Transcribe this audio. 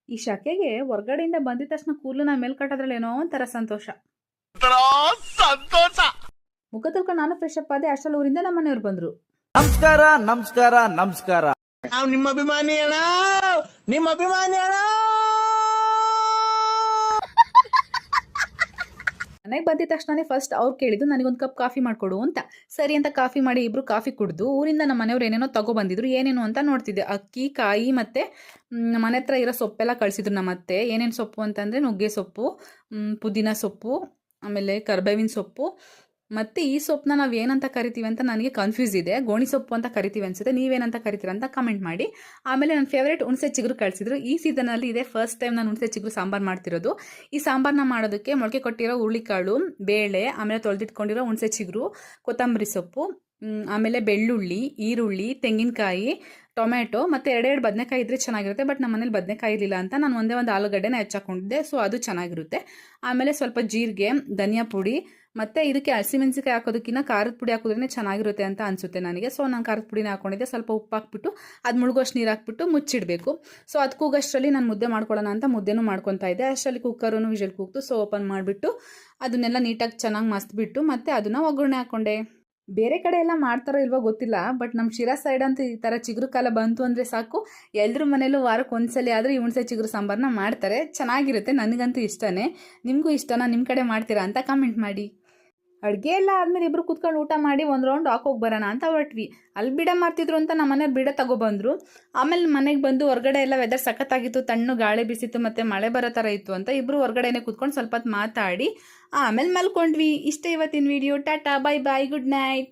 ಈ ಶಕೆಗೆ ಹೊರ್ಗಡೆಯಿಂದ ಬಂದಿದ ತಕ್ಷಣ ಕೂದಲನ್ನ ಮೇಲ್ ಕಟ್ಟೋದ್ರಲ್ಲಿ ಏನೋ ಒಂಥರ ಸಂತೋಷ. ಮುಖ ತೊಳ್ಕೊಂಡು ನಾನು ಫ್ರೆಶ್ ಅಪ್ ಆದೆ. ಅಷ್ಟರಲ್ಲಿ ಊರಿಂದ ನಮ್ಮ ಮನೆಯವ್ರು ಬಂದ್ರು. ನಮಸ್ಕಾರ ನಮಸ್ಕಾರ ನಮಸ್ಕಾರ. ನಾವು ನಿಮ್ಮ ಅಭಿಮಾನಿ ಅಣ್ಣ, ನಿಮ್ಮ ಅಭಿಮಾನಿ ಅಣ್ಣ. ಮನೆಗೆ ಬಂದಿದ ತಕ್ಷಣ ಫಸ್ಟ್ ಅವ್ರು ಕೇಳಿದ್ದು ನನಗೊಂದು ಕಪ್ ಕಾಫಿ ಮಾಡಿಕೊಡು ಅಂತ. ಸರಿ ಅಂತ ಕಾಫಿ ಮಾಡಿ ಇಬ್ಬರು ಕಾಫಿ ಕುಡಿದು ಊರಿಂದ ನಮ್ಮ ಮನೆಯವ್ರು ಏನೇನೋ ತಗೊಬಂದಿದ್ರು. ಏನೇನು ಅಂತ ನೋಡ್ತಿದ್ದೆ. ಅಕ್ಕಿ, ಕಾಯಿ ಮತ್ತು ಮನೆ ಹತ್ರ ಇರೋ ಸೊಪ್ಪೆಲ್ಲ ಕಳಿಸಿದ್ರು ನಮ್ಮ ಅತ್ತೆ. ಏನೇನು ಸೊಪ್ಪು ಅಂತಂದರೆ ನುಗ್ಗೆ ಸೊಪ್ಪು, ಪುದೀನ ಸೊಪ್ಪು, ಆಮೇಲೆ ಕರ್ಬೇವಿನ ಸೊಪ್ಪು. ಮತ್ತು ಈ ಸೊಪ್ಪನ್ನ ನಾವು ಏನಂತ ಕರಿತೀವಿ ಅಂತ ನನಗೆ ಕನ್ಫ್ಯೂಸ್ ಇದೆ. ಗೋಣಿ ಸೊಪ್ಪು ಅಂತ ಕರಿತೀವಿ ಅನಿಸುತ್ತೆ. ನೀವೇನಂತ ಕರಿತೀರ ಅಂತ ಕಮೆಂಟ್ ಮಾಡಿ. ಆಮೇಲೆ ನನ್ನ ಫೇವ್ರೇಟ್ ಹುಣಸೆ ಚಿಗುರು ಕಳಿಸಿದ್ರು. ಈ ಸೀಸನಲ್ಲಿ ಇದೆ ಫಸ್ಟ್ ಟೈಮ್ ನಾನು ಹುಣಸೆ ಚಿಗುರು ಸಾಂಬಾರು ಮಾಡ್ತಿರೋದು. ಈ ಸಾಂಬಾರನ್ನ ಮಾಡೋದಕ್ಕೆ ಮೊಳಕೆ ಕೊಟ್ಟಿರೋ ಹುರುಳಿಕಾಳು, ಬೇಳೆ, ಆಮೇಲೆ ತೊಳೆದಿಟ್ಕೊಂಡಿರೋ ಹುಣಸೆ ಚಿಗುರು, ಕೊತ್ತಂಬರಿ ಸೊಪ್ಪು, ಆಮೇಲೆ ಬೆಳ್ಳುಳ್ಳಿ, ಈರುಳ್ಳಿ, ತೆಂಗಿನಕಾಯಿ, ಟೊಮೆಟೊ ಮತ್ತು ಎರಡೆರಡು ಬದನೆಕಾಯಿ ಇದ್ದರೆ ಚೆನ್ನಾಗಿರುತ್ತೆ. ಬಟ್ ನಮ್ಮ ಮನೇಲಿ ಬದನೆಕಾಯಿ ಇರಲಿಲ್ಲ ಅಂತ ನಾನು ಒಂದೇ ಒಂದು ಆಲೂಗಡ್ಡೆನ ಹೆಚ್ಚಾಕೊಂಡಿದ್ದೆ. ಸೊ ಅದು ಚೆನ್ನಾಗಿರುತ್ತೆ. ಆಮೇಲೆ ಸ್ವಲ್ಪ ಜೀರಿಗೆ, ಧನಿಯಾ ಪುಡಿ ಮತ್ತು ಇದಕ್ಕೆ ಹಸಿಮೆಣಸಿಕಾಯಿ ಹಾಕೋದಕ್ಕಿಂತ ಖಾರದ ಪುಡಿ ಹಾಕೋದ್ರೇ ಚೆನ್ನಾಗಿರುತ್ತೆ ಅಂತ ಅನಿಸುತ್ತೆ ನನಗೆ. ಸೊ ನಾನು ಖಾರದ ಪುಡಿನ ಹಾಕ್ಕೊಂಡಿದ್ದೆ. ಸ್ವಲ್ಪ ಉಪ್ಪು ಹಾಕ್ಬಿಟ್ಟು ಅದು ಮುಳುಗೋಷ್ಟು ನೀರು ಹಾಕ್ಬಿಟ್ಟು ಮುಚ್ಚಿಡಬೇಕು. ಸೊ ಅದು ಕೂಗಷ್ಟರಲ್ಲಿ ನಾನು ಮುದ್ದೆ ಮಾಡ್ಕೊಳ್ಳೋಣ ಅಂತ ಮುದ್ದೆನೂ ಮಾಡ್ಕೊತಾ ಇದ್ದೆ. ಅಷ್ಟರಲ್ಲಿ ಕುಕ್ಕರೂ ವಿಷಲ್ ಕೂಗ್ತು. ಸೊ ಓಪನ್ ಮಾಡಿಬಿಟ್ಟು ಅದನ್ನೆಲ್ಲ ನೀಟಾಗಿ ಚೆನ್ನಾಗಿ ಮಸ್ತ್ಬಿಟ್ಟು ಮತ್ತು ಅದನ್ನು ಒಗ್ಗರಣೆ ಹಾಕ್ಕೊಂಡೆ. ಬೇರೆ ಕಡೆ ಎಲ್ಲ ಮಾಡ್ತಾರೋ ಇಲ್ವೋ ಗೊತ್ತಿಲ್ಲ. ಬಟ್ ನಮ್ಮ ಶಿರಾ ಸೈಡ್ ಅಂತೂ ಈ ಥರ ಚಿಗುರು ಕಾಲ ಬಂತು ಅಂದರೆ ಸಾಕು, ಎಲ್ಲರ ಮನೇಲೂ ವಾರಕ್ಕೆ ಒಂದ್ಸಲ ಆದರೂ ಈ ಹುಣಸೆ ಚಿಗುರು ಸಾಂಬಾರನ್ನ ಮಾಡ್ತಾರೆ. ಚೆನ್ನಾಗಿರುತ್ತೆ. ನನಗಂತೂ ಇಷ್ಟನೇ. ನಿಮಗೂ ಇಷ್ಟನಾ? ನಿಮ್ಮ ಕಡೆ ಮಾಡ್ತೀರಾ ಅಂತ ಕಮೆಂಟ್ ಮಾಡಿ. ಅಡುಗೆ ಎಲ್ಲ ಆದಮೇಲೆ ಇಬ್ಬರು ಕೂತ್ಕೊಂಡು ಊಟ ಮಾಡಿ ಒಂದು ರೌಂಡ್ ಹಾಕೋಗಿ ಬರೋಣ ಅಂತ ಹೊರಟ್ವಿ. ಅಲ್ಲಿ ಬಿಡ ಮಾಡ್ತಿದ್ರು ಅಂತ ನಮ್ಮ ಮನೆಯವ್ರು ಬಿಡ ತಗೊಬಂದರು. ಆಮೇಲೆ ಮನೆಗೆ ಬಂದು ಹೊರಗಡೆ ಎಲ್ಲ ವೆದರ್ ಸಖತ್ತಾಗಿತ್ತು. ತಣ್ಣು ಗಾಳಿ ಬಿಸಿತ್ತು ಮತ್ತು ಮಳೆ ಬರೋ ಥರ ಇತ್ತು ಅಂತ ಇಬ್ಬರು ಹೊರಗಡೆನೇ ಕೂತ್ಕೊಂಡು ಸ್ವಲ್ಪ ಹೊತ್ತು ಮಾತಾಡಿ ಆಮೇಲೆ ಮಲ್ಕೊಂಡ್ವಿ. ಇಷ್ಟೇ ಇವತ್ತಿನ ವಿಡಿಯೋ. ಟಾಟಾ, ಬೈ ಬಾಯ್, ಗುಡ್ ನೈಟ್.